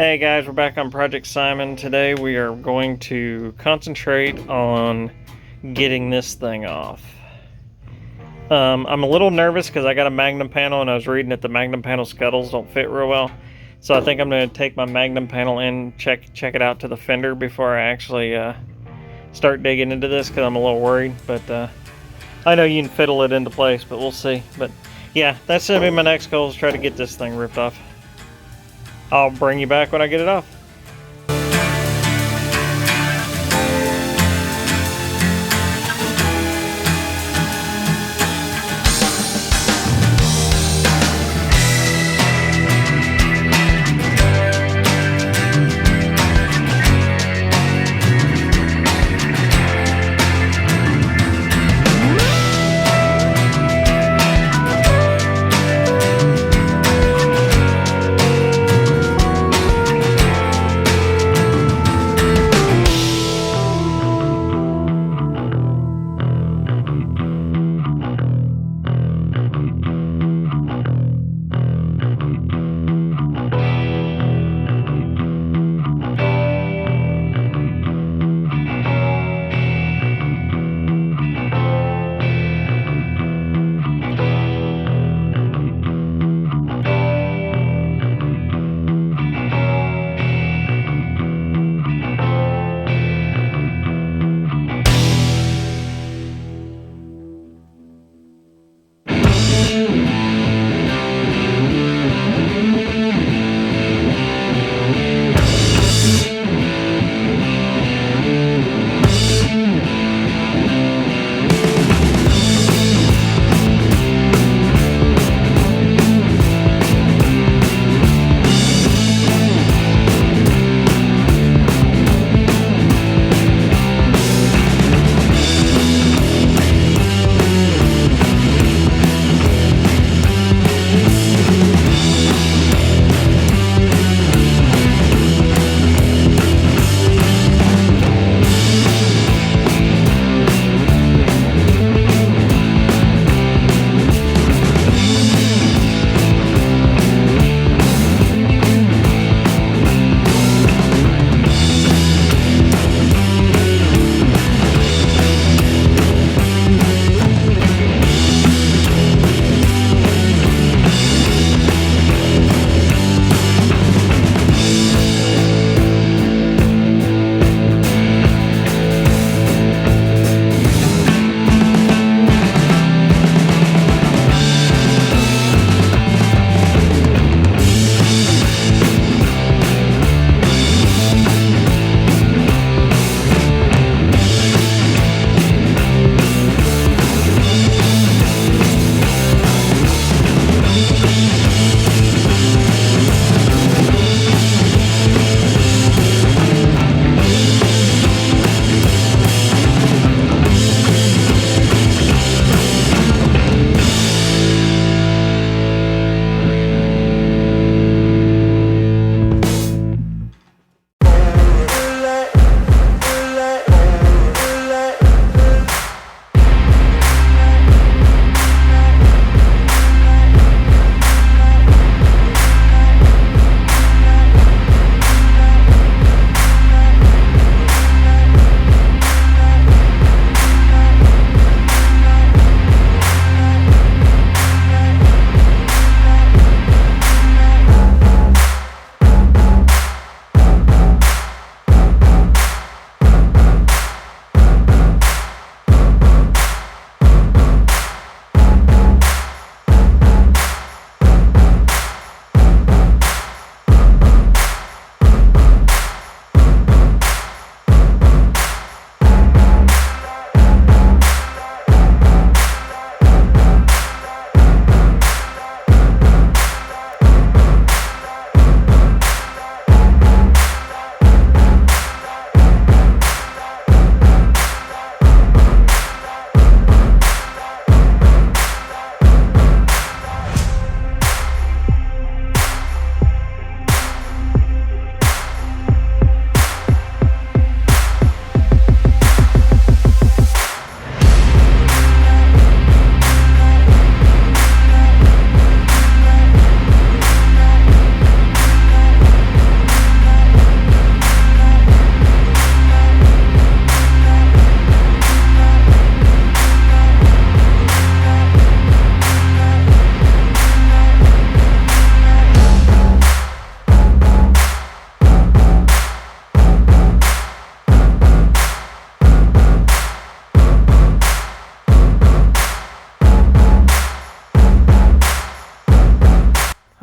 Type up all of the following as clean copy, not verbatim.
Hey guys, we're back on Project Simon. Today we are going to concentrate on getting this thing off. I'm a little nervous because I got a magnum panel and I was reading that the magnum panel scuttles don't fit real well. So I think I'm going to take my magnum panel in, check it out to the fender before I actually start digging into this because I'm a little worried. But I know you can fiddle it into place, but we'll see. But yeah, that's going to be my next goal, is try to get this thing ripped off. I'll bring you back when I get it off.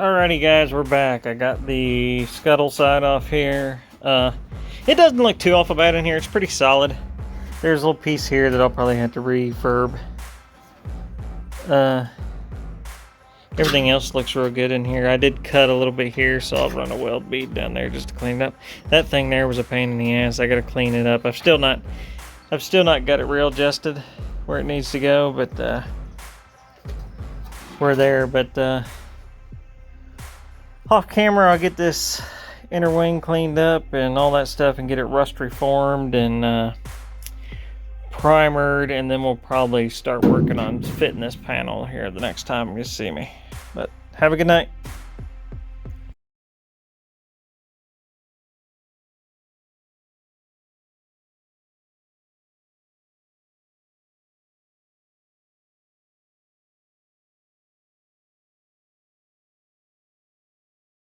Alrighty guys, we're back. I got the Scuttle side off here. It doesn't look too awful bad in here. It's pretty solid. There's a little piece here that I'll probably have to refurb. Everything else looks real good in here. I did cut a little bit here, so I'll run a weld bead down there just to clean it up. That thing there was a pain in the ass. I gotta clean it up. I've still not got it real adjusted where it needs to go, but we're there. But off camera, I'll get this inner wing cleaned up and all that stuff and get it rust reformed and primered, and then we'll probably start working on fitting this panel here the next time you see me. But have a good night.